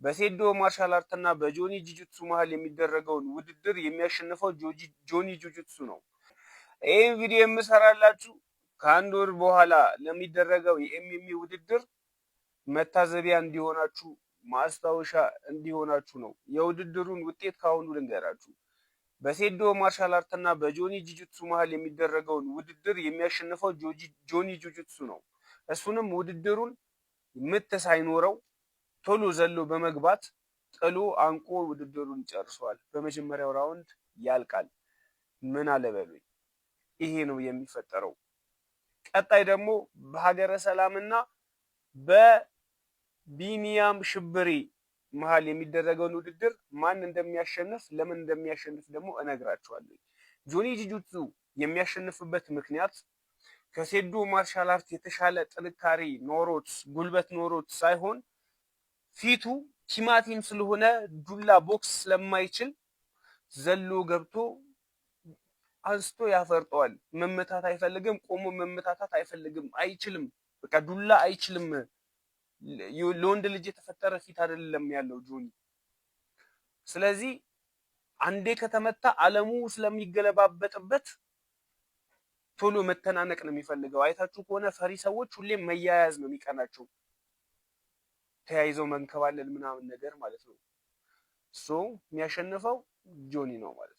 በሴዶ ማርሻል አርትና በጆኒ ጁጁትሱ መሃል የሚደረገውን ውድድር የሚያሸንፈው ጆኒ ጁጁትሱ ነው። ይህን ቪዲዮ የምሰራላችሁ ከአንድ ወር በኋላ ለሚደረገው የኤምኤምኤ ውድድር መታዘቢያ እንዲሆናችሁ ማስታወሻ እንዲሆናችሁ ነው። የውድድሩን ውጤት ካሁኑ ልንገራችሁ። በሴዶ ማርሻል አርትና በጆኒ ጁጁትሱ መሃል የሚደረገውን ውድድር የሚያሸንፈው ጆኒ ጁጁትሱ ነው። እሱንም ውድድሩን ምት ሳይኖረው ቶሎ ዘሎ በመግባት ጥሎ አንቆ ውድድሩን ጨርሷል። በመጀመሪያው ራውንድ ያልቃል። ምን አለበሉኝ። ይሄ ነው የሚፈጠረው። ቀጣይ ደግሞ በሀገረ ሰላምና በቢኒያም ሽብሬ መሃል የሚደረገውን ውድድር ማን እንደሚያሸንፍ ለምን እንደሚያሸንፍ ደግሞ እነግራችኋለሁ። ጆኒ ጁጁትሱ የሚያሸንፍበት ምክንያት ከሴዶ ማርሻል አርት የተሻለ ጥንካሬ ኖሮት ጉልበት ኖሮት ሳይሆን ፊቱ ቲማቲም ስለሆነ ዱላ ቦክስ ስለማይችል ዘሎ ገብቶ አንስቶ ያፈርጠዋል። መመታት አይፈልግም። ቆሞ መመታታት አይፈልግም። አይችልም። በቃ ዱላ አይችልም። ለወንድ ልጅ የተፈጠረ ፊት አይደለም ያለው ጆኒ። ስለዚህ አንዴ ከተመታ አለሙ ስለሚገለባበጥበት ቶሎ መተናነቅ ነው የሚፈልገው። አይታችሁ ከሆነ ፈሪ ሰዎች ሁሌም መያያዝ ነው የሚቀናቸው። ተያይዘው መንከባለል ምናምን ነገር ማለት ነው። የሚያሸንፈው ጆኒ ነው ማለት ነው።